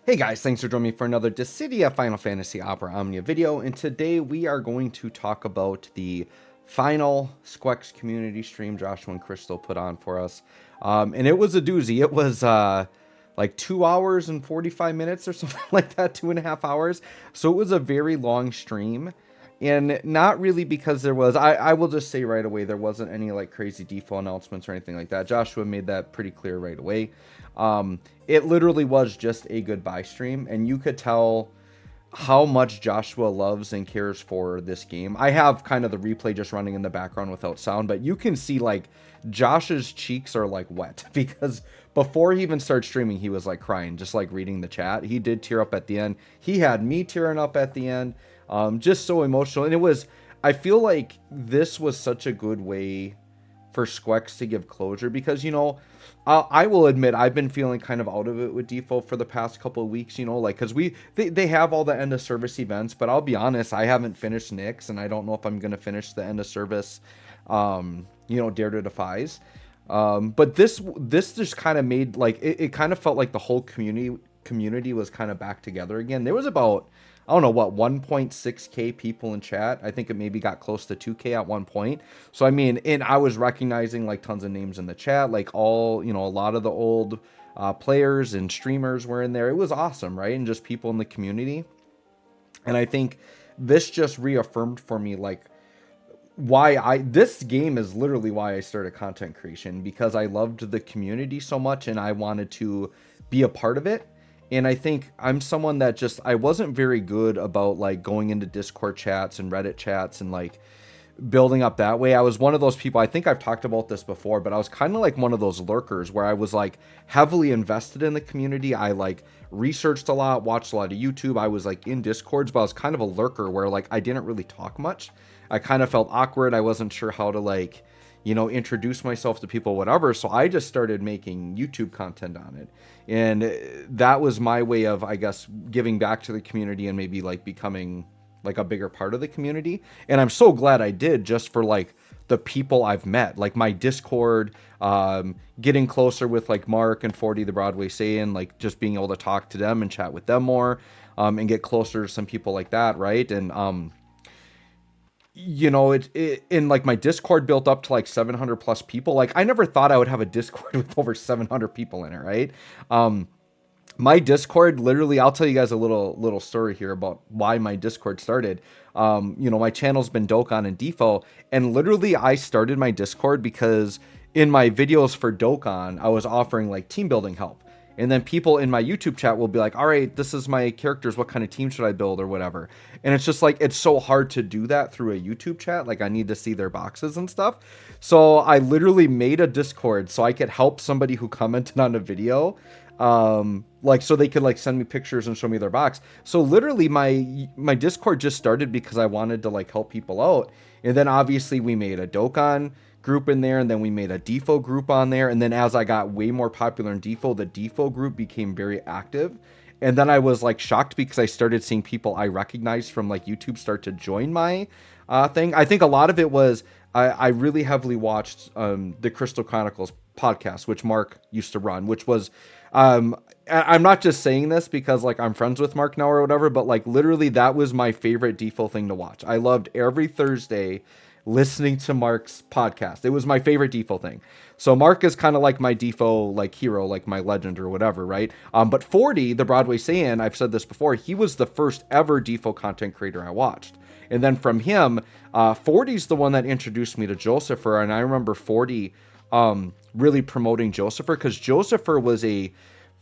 Hey guys, thanks for joining me for another Dissidia Final Fantasy Opera Omnia video, and today we are going to talk about the final Squex community stream Joshua and Crystal put on for us. And it was a doozy. It was like 2 hours and 45 minutes or something like that, 2.5 hours. So it was a very long stream. And not really because there was, I will just say right away, there wasn't any like crazy default announcements or anything like that. Joshua made that pretty clear right away. It literally was just a goodbye stream, and you could tell how much Joshua loves and cares for this game. I have kind of the replay just running in the background without sound, but you can see like Josh's cheeks are like wet because before he even started streaming, he was like crying, just like reading the chat. He did tear up at the end. He had me tearing up at the end. Just so emotional. And it was, I feel like this was such a good way for Squex to give closure because, you know, I will admit I've been feeling kind of out of it with Dffoo for the past couple of weeks, you know, like, because they have all the end of service events, but I'll be honest, I haven't finished Nyx, and I don't know if I'm going to finish the end of service, Dare to Defies. But this just kind of made, like, it kind of felt like the whole community was kind of back together again. There was about, I don't know what, 1.6k people in chat. I think it maybe got close to 2k at one point. So I mean, and I was recognizing like tons of names in the chat, like all, you know, a lot of the old players and streamers were in there. It was awesome, right? And just people in the community. And I think this just reaffirmed for me like this game is literally why I started content creation, because I loved the community so much and I wanted to be a part of it. And I think I'm someone that just, I wasn't very good about like going into Discord chats and Reddit chats and like building up that way. I was one of those people, I think I've talked about this before, but I was kind of like one of those lurkers where I was like heavily invested in the community. I like researched a lot, watched a lot of YouTube. I was like in Discords, but I was kind of a lurker where like I didn't really talk much. I kind of felt awkward. I wasn't sure how to like, you know, introduce myself to people, whatever. So I just started making YouTube content on it. And that was my way of, I guess, giving back to the community and maybe like becoming like a bigger part of the community. And I'm so glad I did, just for like the people I've met, like my Discord, getting closer with like Mark and 40 the Broadway saying, like just being able to talk to them and chat with them more, and get closer to some people like that. Right. And, you know, it in like my Discord built up to like 700 plus people. Like I never thought I would have a Discord with over 700 people in it, right? My Discord, literally, I'll tell you guys a little story here about why my Discord started. My channel's been Dokkan and Dffoo, and literally I started my Discord because in my videos for Dokkan, I was offering like team building help. And then people in my YouTube chat will be like, all right, this is my characters. What kind of team should I build or whatever? And it's just like, it's so hard to do that through a YouTube chat. Like I need to see their boxes and stuff. So I literally made a Discord so I could help somebody who commented on a video. Like so they could like send me pictures and show me their box. So literally my Discord just started because I wanted to like help people out. And then obviously we made a Dokkan group in there, and then we made a Dffoo group on there, and then as I got way more popular in Dffoo, the Dffoo group became very active. And then I was like shocked because I started seeing people I recognized from like YouTube start to join my thing. I think a lot of it was I really heavily watched the Crystal Chronicles podcast, which Mark used to run, which was I'm not just saying this because like I'm friends with Mark now or whatever, but like literally that was my favorite Dffoo thing to watch. I loved every Thursday listening to Mark's podcast. It was my favorite Dffoo thing. So Mark is kind of like my Dffoo like hero, like my legend or whatever, right? But 40, the Broadway Saiyan, I've said this before, he was the first ever Dffoo content creator I watched. And then from him, 40's the one that introduced me to Josepher, and I remember 40 really promoting Josepher because Josepher was a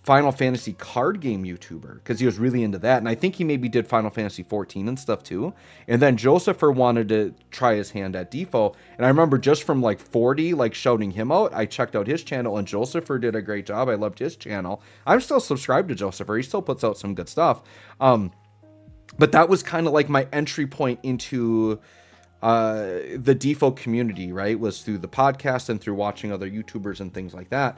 Final Fantasy card game YouTuber because he was really into that. And I think he maybe did Final Fantasy 14 and stuff too. And then Josepher wanted to try his hand at Dffoo. And I remember just from like 40, like shouting him out, I checked out his channel and Josepher did a great job. I loved his channel. I'm still subscribed to Josepher. He still puts out some good stuff. But that was kind of like my entry point into the Dffoo community, right? Was through the podcast and through watching other YouTubers and things like that.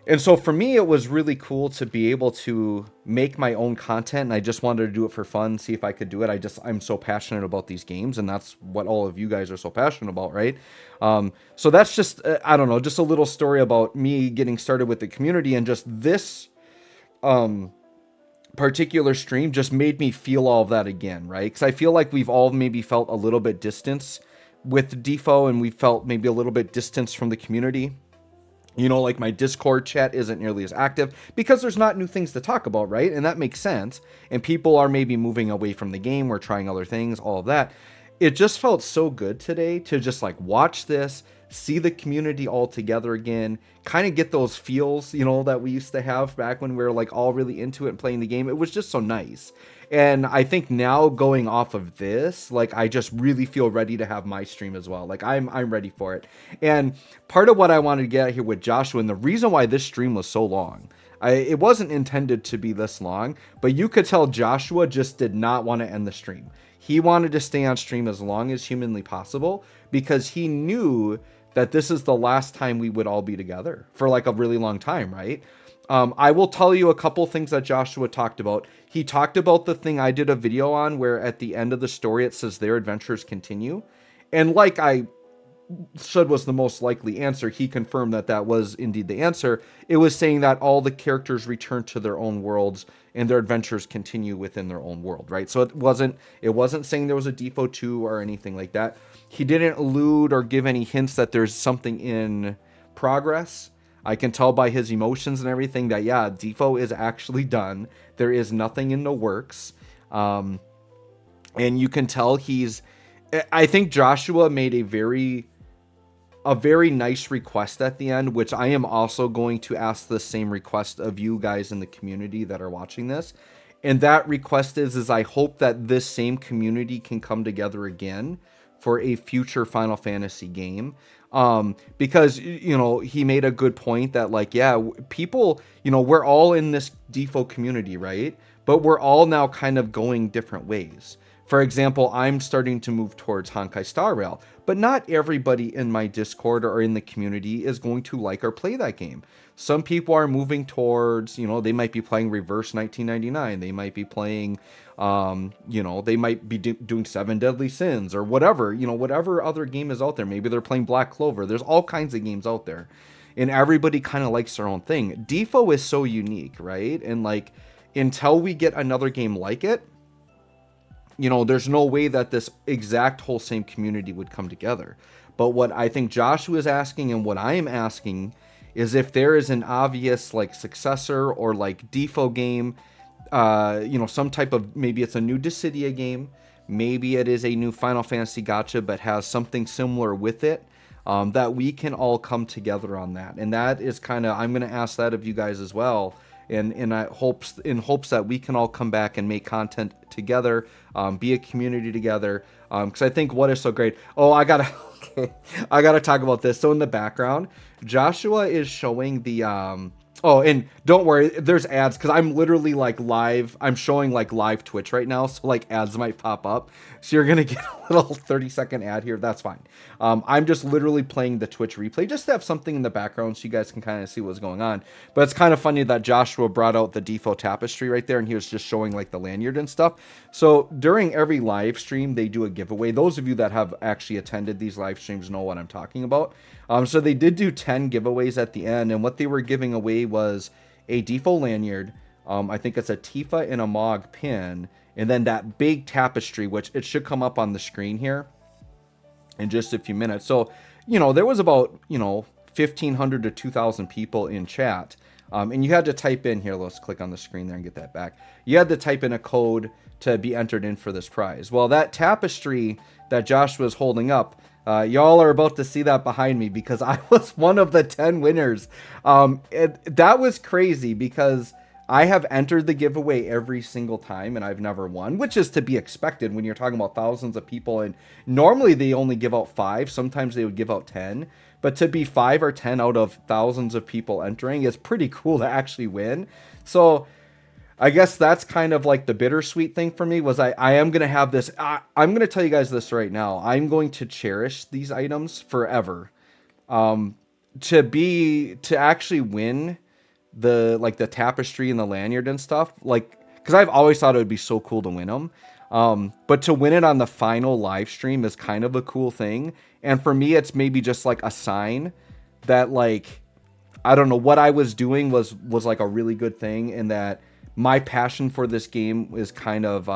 And so for me, it was really cool to be able to make my own content, and I just wanted to do it for fun, see if I could do it. I'm so passionate about these games, and that's what all of you guys are so passionate about, right? So that's just, I don't know, just a little story about me getting started with the community, and just this particular stream just made me feel all of that again, right? Because I feel like we've all maybe felt a little bit distance with Dffoo, and we felt maybe a little bit distance from the community. You know, like my Discord chat isn't nearly as active because there's not new things to talk about, right? And that makes sense. And people are maybe moving away from the game. We're trying other things, all of that. It just felt so good today to just like watch this, see the community all together again, kind of get those feels, you know, that we used to have back when we were like all really into it and playing the game. It was just so nice. And I think now going off of this, like I just really feel ready to have my stream as well. Like I'm ready for it. And part of what I wanted to get at here with Joshua, and the reason why this stream was so long, it wasn't intended to be this long, but you could tell Joshua just did not want to end the stream. He wanted to stay on stream as long as humanly possible because he knew that this is the last time we would all be together for like a really long time, right? I will tell you a couple things that Joshua talked about. He talked about the thing I did a video on where at the end of the story it says their adventures continue. And like I said was the most likely answer, he confirmed that that was indeed the answer. It was saying that all the characters return to their own worlds and their adventures continue within their own world, right? So it wasn't saying there was a Dffoo 2 or anything like that. He didn't allude or give any hints that there's something in progress. I can tell by his emotions and everything that, yeah, Dffoo is actually done. There is nothing in the works. And you can tell I think Joshua made a very nice request at the end, which I am also going to ask the same request of you guys in the community that are watching this. And that request is I hope that this same community can come together again for a future Final Fantasy game. Because, you know, he made a good point that like, yeah, people, you know, we're all in this Dffoo community, right? But we're all now kind of going different ways. For example, I'm starting to move towards Honkai Star Rail, but not everybody in my Discord or in the community is going to like or play that game. Some people are moving towards, you know, they might be playing Reverse 1999. They might be playing, you know, they might be doing Seven Deadly Sins or whatever, you know, whatever other game is out there. Maybe they're playing Black Clover. There's all kinds of games out there. And everybody kind of likes their own thing. Dffoo is so unique, right? And like, until we get another game like it, you know, there's no way that this exact whole same community would come together. But what I think Joshua is asking and what I am asking is if there is an obvious like successor or like Dffoo game, you know, some type of, maybe it's a new Dissidia game, maybe it is a new Final Fantasy gacha, but has something similar with it, that we can all come together on that. And that is kind of, I'm going to ask that of you guys as well. And in hopes that we can all come back and make content together, be a community together. Because I think what is so great. Oh, I gotta talk about this. So in the background, Joshua is showing the oh, and don't worry, there's ads because I'm literally like live. I'm showing like live Twitch right now, so like ads might pop up. So you're gonna get a little 30-second ad here. That's fine. I'm just literally playing the Twitch replay just to have something in the background so you guys can kind of see what's going on. But it's kind of funny that Joshua brought out the Dffoo tapestry right there, and he was just showing like the lanyard and stuff. So during every live stream, they do a giveaway. Those of you that have actually attended these live streams know what I'm talking about. So they did do 10 giveaways at the end, and what they were giving away was a Dffoo lanyard. I think it's a Tifa and a Mog pin, and then that big tapestry, which it should come up on the screen here in just a few minutes. So, you know, there was about, you know, 1,500 to 2,000 people in chat. And you had to type in here, let's click on the screen there and get that back. You had to type in a code to be entered in for this prize. Well, that tapestry that Josh was holding up, y'all are about to see that behind me because I was one of the 10 winners. That was crazy because I have entered the giveaway every single time and I've never won, which is to be expected when you're talking about thousands of people. And normally they only give out 5. Sometimes they would give out 10. But to be 5 or 10 out of thousands of people entering is pretty cool to actually win. So I guess that's kind of like the bittersweet thing for me was I am going to have this. I'm going to tell you guys this right now. I'm going to cherish these items forever. To actually win the tapestry and the lanyard and stuff, like, because I've always thought it would be so cool to win them. But to win it on the final live stream is kind of a cool thing. And for me, it's maybe just like a sign that like I don't know, what I was doing was like a really good thing, and that my passion for this game is kind of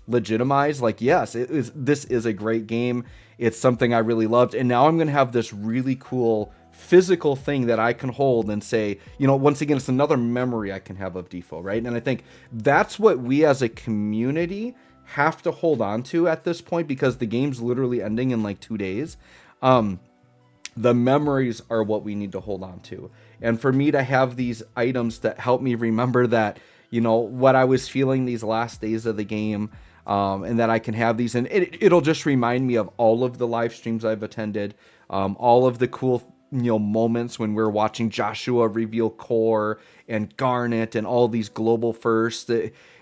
legitimized. Like, yes, this is a great game. It's something I really loved, and now I'm gonna have this really cool physical thing that I can hold and say, once again, it's another memory I can have of Dffoo, right? And I think that's what we as a community have to hold on to at this point, because the game's literally ending in like 2 days. The memories are what we need to hold on to. And for me to have these items that help me remember that, what I was feeling these last days of the game, and that I can have these, and it'll just remind me of all of the live streams I've attended, all of the cool, moments when we're watching Joshua reveal Core and Garnet and all these global firsts.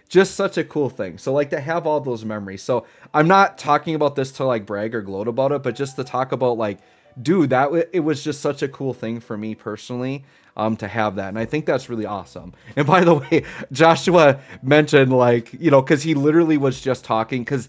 Just such a cool thing. So like, to have all those memories. So I'm not talking about this to like brag or gloat about it, but just to talk about like, dude, it was just such a cool thing for me personally, to have that. And I think that's really awesome. And by the way, Joshua mentioned like, cause he literally was just talking, cause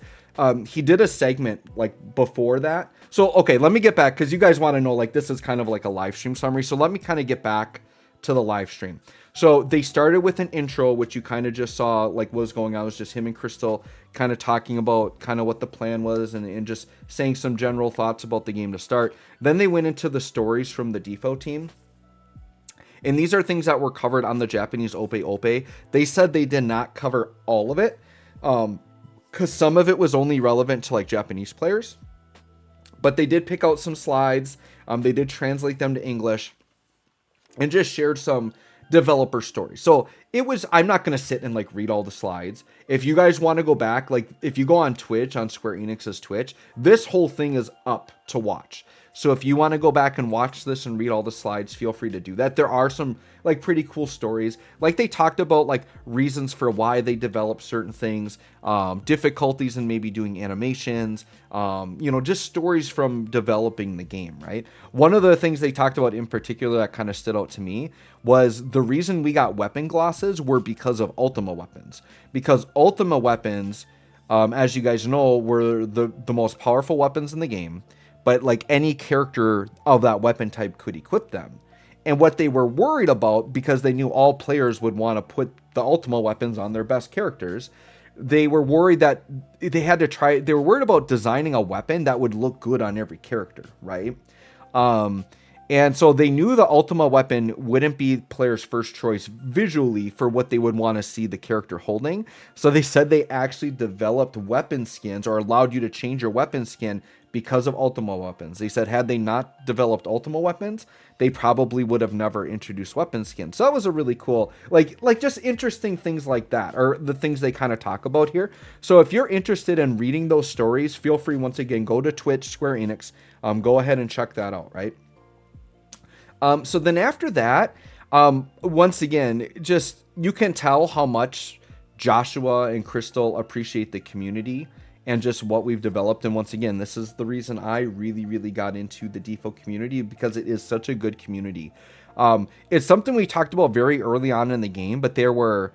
he did a segment like before that. So, okay, let me get back, cause you guys want to know, like, this is kind of like a live stream summary. So let me kind of get back to the live stream. So they started with an intro, which you kind of just saw, like, what was going on. It was just him and Crystal kind of talking about kind of what the plan was, and just saying some general thoughts about the game to start. Then they went into the stories from the Dffoo team. And these are things that were covered on the Japanese Ope Ope. They said they did not cover all of it, because some of it was only relevant to, like, Japanese players. But they did pick out some slides. They did translate them to English, and just shared some developer stories. So it was, I'm not going to sit and like read all the slides. If you guys want to go back, like if you go on Twitch, on Square Enix's Twitch, this whole thing is up to watch. So if you want to go back and watch this and read all the slides, feel free to do that. There are some like pretty cool stories. Like they talked about like reasons for why they develop certain things, difficulties in maybe doing animations, just stories from developing the game, right? One of the things they talked about in particular that kind of stood out to me was the reason we got weapon glosses were because of Ultima weapons. Because Ultima weapons, as you guys know, were the most powerful weapons in the game. But like any character of that weapon type could equip them. And what they were worried about, because they knew all players would want to put the Ultima weapons on their best characters, they were worried that they were worried about designing a weapon that would look good on every character, right? And so they knew the Ultima weapon wouldn't be players' first choice visually for what they would want to see the character holding. So they said they actually developed weapon skins, or allowed you to change your weapon skin because of Ultima weapons. They said had they not developed Ultima weapons, they probably would have never introduced weapon skins. So that was a really cool, like just interesting things like that, or the things they kind of talk about here. So if you're interested in reading those stories, feel free, once again, go to Twitch, Square Enix, go ahead and check that out, right? So then after that, once again, just, you can tell how much Joshua and Crystal appreciate the community and just what we've developed. And once again, this is the reason I really, really got into the Dffoo community, because it is such a good community. It's something we talked about very early on in the game, but there were,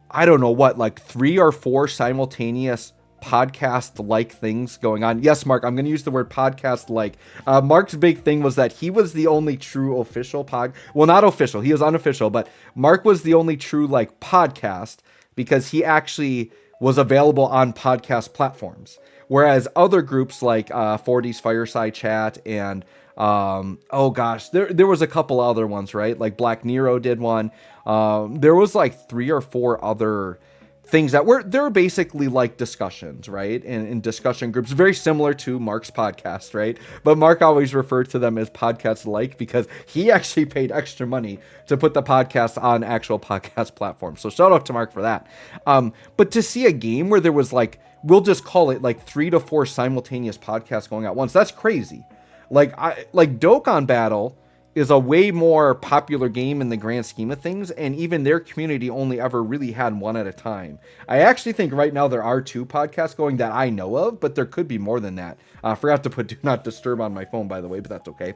I don't know what, like 3 or 4 simultaneous podcast-like things going on. Yes, Mark, I'm going to use the word podcast-like. Mark's big thing was that he was the only true official well, not official, he was unofficial, but Mark was the only true like podcast, because he actually was available on podcast platforms. Whereas other groups like 40's Fireside Chat and there was a couple other ones, right? Like Black Nero did one. There was like 3 or 4 other things that they're basically like discussions, right? And discussion groups, very similar to Mark's podcast, right? But Mark always referred to them as podcasts like, because he actually paid extra money to put the podcast on actual podcast platforms. So shout out to Mark for that. But to see a game where there was like, we'll just call it like 3 to 4 simultaneous podcasts going at once, that's crazy. Like Dokkan Battle is a way more popular game in the grand scheme of things, and even their community only ever really had one at a time. I actually think right now there are 2 podcasts going that I know of, but there could be more than that. I forgot to put Do Not Disturb on my phone, by the way, but that's okay.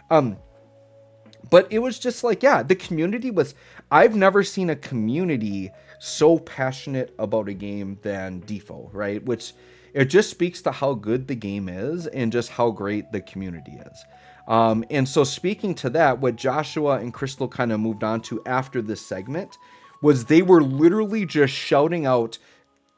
But it was just like, yeah, the community was, I've never seen a community so passionate about a game than Dffoo, right? Which it just speaks to how good the game is and just how great the community is. And so speaking to that, what Joshua and Crystal kind of moved on to after this segment was they were literally just shouting out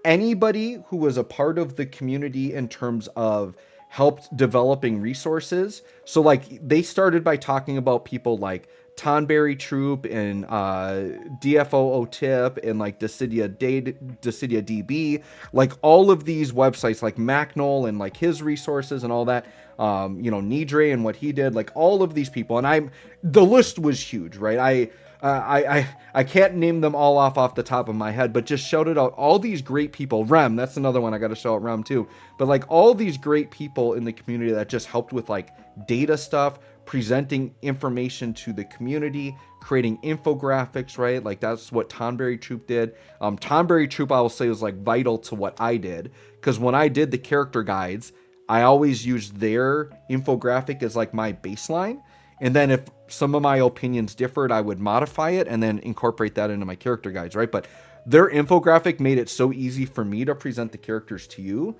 anybody who was a part of the community in terms of helped developing resources. So like they started by talking about people like Tonberry Troop and DFFOO Tip and like Decidia DB, like all of these websites like Macnol and like his resources and all that, you know, Nidre and what he did, like all of these people. And the list was huge, right? I can't name them all off the top of my head, but just shouted out all these great people. Rem, that's another one I got to shout out Rem too. But like all these great people in the community that just helped with like data stuff, presenting information to the community, creating infographics, right? Like that's what Tonberry Troop did. Tonberry Troop, I will say, was like vital to what I did, because when I did the character guides, I always used their infographic as like my baseline. And then if some of my opinions differed, I would modify it and then incorporate that into my character guides, right? But their infographic made it so easy for me to present the characters to you.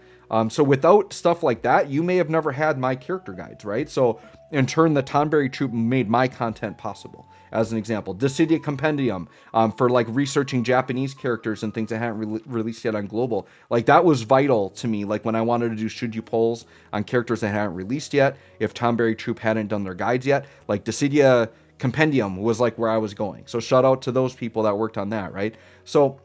So without stuff like that, you may have never had my character guides, right? So in turn, the Tonberry Troop made my content possible. As an example, Decidia Compendium, for like researching Japanese characters and things that hadn't released yet on global. Like that was vital to me. Like when I wanted to do should you polls on characters that hadn't released yet, if Tonberry Troop hadn't done their guides yet, like Decidia Compendium was like where I was going. So shout out to those people that worked on that, right? So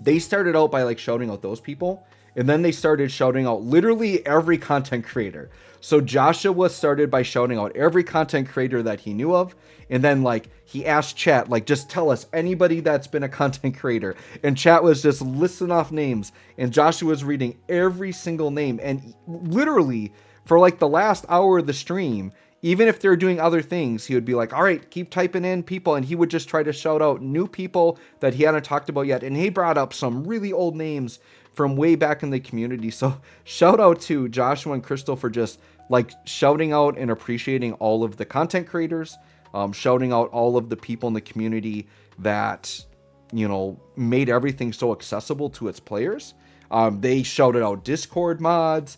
they started out by like shouting out those people, and then they started shouting out literally every content creator. So Joshua started by shouting out every content creator that he knew of. And then like he asked chat, like, just tell us anybody that's been a content creator. And chat was just listing off names. And Joshua was reading every single name. And literally for like the last hour of the stream, even if they're doing other things, he would be like, all right, keep typing in people. And he would just try to shout out new people that he hadn't talked about yet. And he brought up some really old names from way back in the community. So shout out to Joshua and Crystal for just like shouting out and appreciating all of the content creators, shouting out all of the people in the community that, you know, made everything so accessible to its players. They shouted out Discord mods,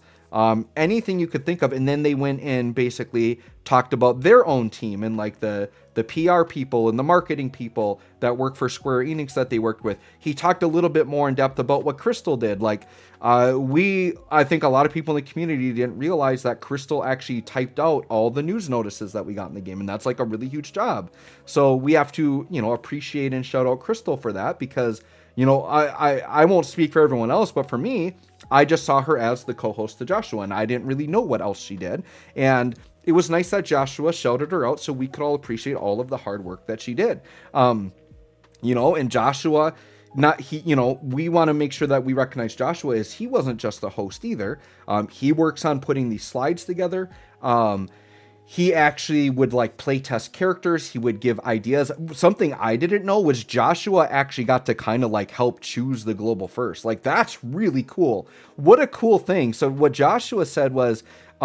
anything you could think of. And then they went and basically talked about their own team and like the PR people and the marketing people that work for Square Enix that they worked with. He talked a little bit more in depth about what Crystal did. Like I think a lot of people in the community didn't realize that Crystal actually typed out all the news notices that we got in the game. And that's like a really huge job. So we have to, you know, appreciate and shout out Crystal for that, because, you know, I won't speak for everyone else, but for me, I just saw her as the co-host to Joshua, and I didn't really know what else she did. And it was nice that Joshua shouted her out so we could all appreciate all of the hard work that she did. You know, and Joshua, you know, we want to make sure that we recognize Joshua as he wasn't just a host either. He works on putting these slides together. He actually would like play test characters. He would give ideas. Something I didn't know was Joshua actually got to kind of like help choose the global first. Like that's really cool. What a cool thing. So what Joshua said was,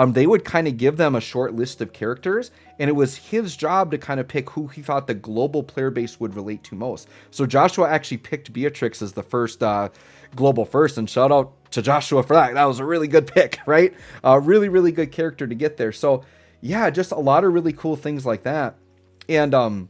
they would kind of give them a short list of characters, and it was his job to kind of pick who he thought the global player base would relate to most. So Joshua actually picked Beatrix as the first global first, and shout out to Joshua for that. That was a really good pick, right? Really, really good character to get there. So yeah, just a lot of really cool things like that. And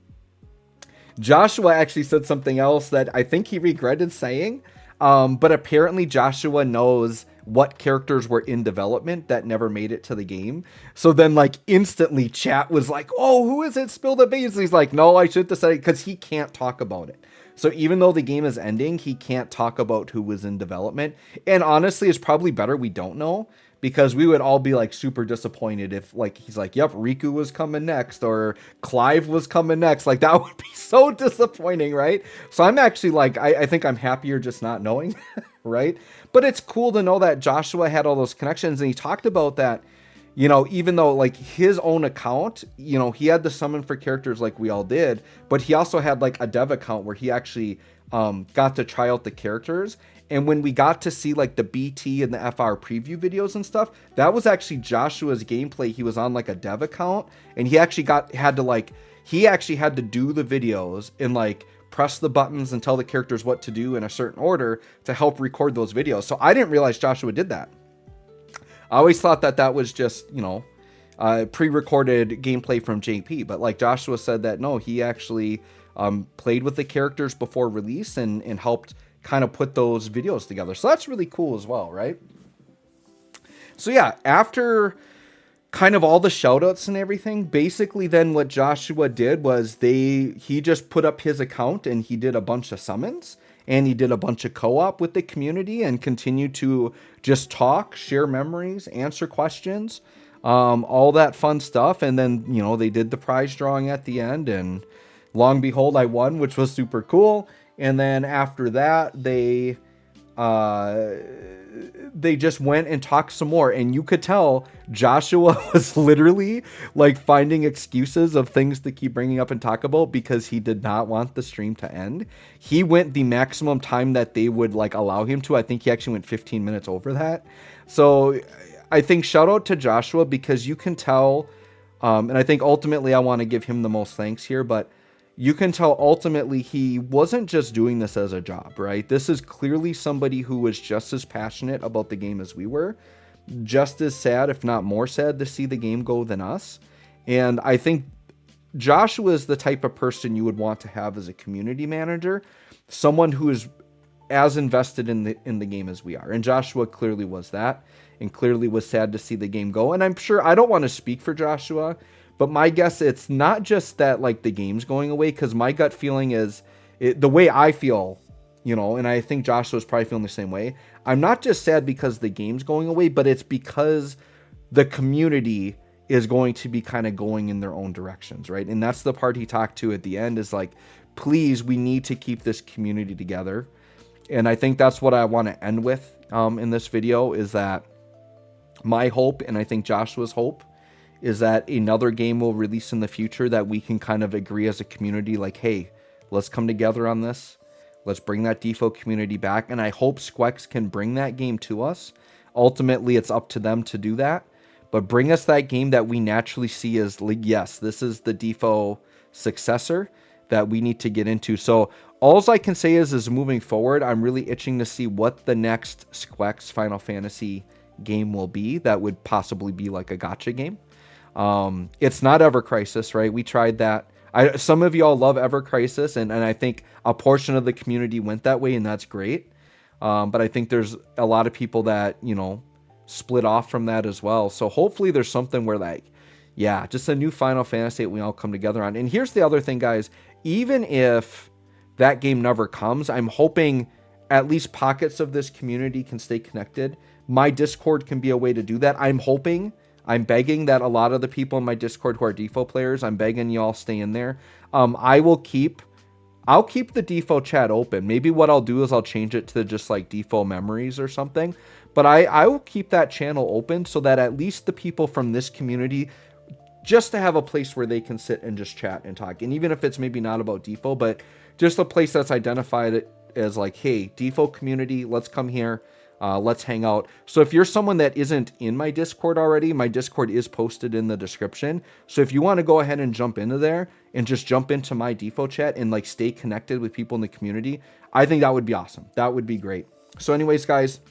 Joshua actually said something else that I think he regretted saying, but apparently Joshua knows what characters were in development that never made it to the game. So then like instantly chat was like, oh, who is it? Spill the beans. And he's like, no, I shouldn't have said it, because he can't talk about it. So even though the game is ending, he can't talk about who was in development. And honestly, it's probably better we don't know, because we would all be like super disappointed if like he's like, yep, Riku was coming next, or Clive was coming next. Like that would be so disappointing, right? So I'm actually like, I think I'm happier just not knowing, right? But it's cool to know that Joshua had all those connections, and he talked about that, you know, even though like his own account, you know, he had the summon for characters like we all did, but he also had like a dev account where he actually got to try out the characters. And when we got to see like the BT and the FR preview videos and stuff, that was actually Joshua's gameplay. He was on like a dev account, and he actually had to do the videos and like press the buttons and tell the characters what to do in a certain order to help record those videos. So I didn't realize Joshua did that. I always thought that that was just, you know, pre-recorded gameplay from JP, but like Joshua said that no, he actually played with the characters before release and helped kind of put those videos together. So that's really cool as well, right? So yeah, after kind of all the shoutouts and everything, basically then what Joshua did was he just put up his account and he did a bunch of summons and he did a bunch of co-op with the community and continued to just talk, share memories, answer questions, all that fun stuff. And then, you know, they did the prize drawing at the end and long behold, I won, which was super cool. And then after that, they just went and talked some more, and you could tell Joshua was literally like finding excuses of things to keep bringing up and talk about because he did not want the stream to end. He went the maximum time that they would like allow him to. I think he actually went 15 minutes over that. So I think shout out to Joshua because you can tell, and I think ultimately I want to give him the most thanks here, but you can tell ultimately he wasn't just doing this as a job, right? This is clearly somebody who was just as passionate about the game as we were, just as sad, if not more sad, to see the game go than us. And I think Joshua is the type of person you would want to have as a community manager, someone who is as invested in the game as we are. And Joshua clearly was that, and clearly was sad to see the game go. And I'm sure, I don't want to speak for Joshua, but my guess, it's not just that like the game's going away, because my gut feeling is the way I feel, you know, and I think Joshua's probably feeling the same way. I'm not just sad because the game's going away, but it's because the community is going to be kind of going in their own directions, right? And that's the part he talked to at the end is like, please, we need to keep this community together. And I think that's what I want to end with in this video is that my hope, and I think Joshua's hope, is that another game will release in the future that we can kind of agree as a community like, hey, let's come together on this. Let's bring that Dffoo community back. And I hope Squex can bring that game to us. Ultimately, it's up to them to do that. But bring us that game that we naturally see as, like, yes, this is the Dffoo successor that we need to get into. So all I can say is moving forward, I'm really itching to see what the next Squex Final Fantasy game will be that would possibly be like a gacha game. It's not Ever Crisis, right? We tried that. Some of y'all love Ever Crisis, and I think a portion of the community went that way, and that's great. But I think there's a lot of people that, you know, split off from that as well. So hopefully there's something where like, yeah, just a new Final Fantasy that we all come together on. And here's the other thing, guys. Even if that game never comes, I'm hoping at least pockets of this community can stay connected. My Discord can be a way to do that. I'm begging that a lot of the people in my Discord who are Dffoo players, I'm begging y'all stay in there. I'll keep the Dffoo chat open. Maybe what I'll do is I'll change it to just like Dffoo memories or something. But I will keep that channel open so that at least the people from this community, just to have a place where they can sit and just chat and talk. And even if it's maybe not about Dffoo, but just a place that's identified as like, hey, Dffoo community, let's come here. Let's hang out. So if you're someone that isn't in my Discord already, my Discord is posted in the description. So if you want to go ahead and jump into there and just jump into my Dffoo chat and like stay connected with people in the community, I think that would be awesome. That would be great. So anyways, guys,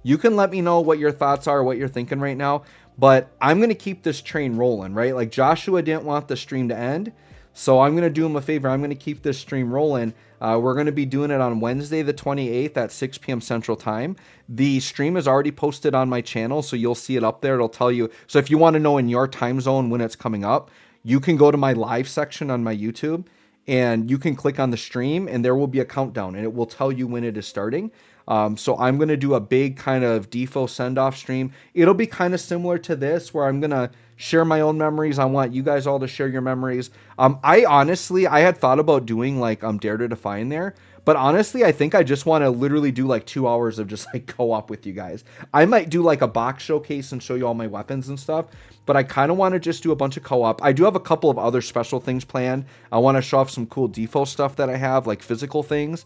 you can let me know what your thoughts are, what you're thinking right now, but I'm going to keep this train rolling, right? Like Joshua didn't want the stream to end. So I'm going to do him a favor. I'm going to keep this stream rolling. We're going to be doing it on Wednesday, the 28th at 6 p.m. Central Time. The stream is already posted on my channel, so you'll see it up there. It'll tell you. So if you want to know in your time zone when it's coming up, you can go to my live section on my YouTube, and you can click on the stream, and there will be a countdown, and it will tell you when it is starting. So I'm going to do a big kind of Dffoo send-off stream. It'll be kind of similar to this, where I'm going to share my own memories. I want you guys all to share your memories. I had thought about doing like Dare to Defy in there, but honestly, I think I just want to literally do like 2 hours of just like co-op with you guys. I might do like a box showcase and show you all my weapons and stuff, but I kind of want to just do a bunch of co-op. I do have a couple of other special things planned. I want to show off some cool Dffoo stuff that I have, like physical things.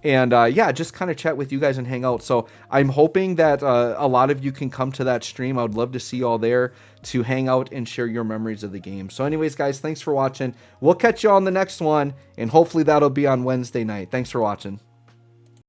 and yeah, just kind of chat with you guys and hang out. So I'm hoping that a lot of you can come to that stream. I would love to see you all there to hang out and share your memories of the game. So anyways, guys, thanks for watching. We'll catch you on the next one, and hopefully that'll be on Wednesday night. Thanks for watching.